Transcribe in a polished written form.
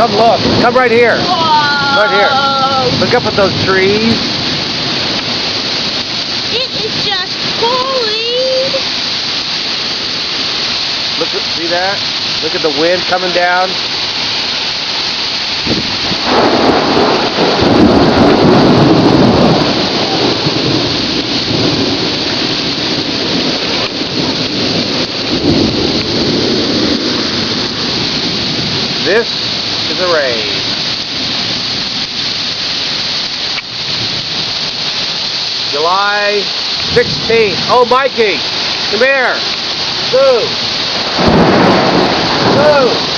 Come look. Come right here. Whoa. Right here. Look up at those trees. It is just pouring. Look at, see that? Look at the wind coming down. This is a rain. July 16th. Oh, Mikey, come here. Boo. Boo.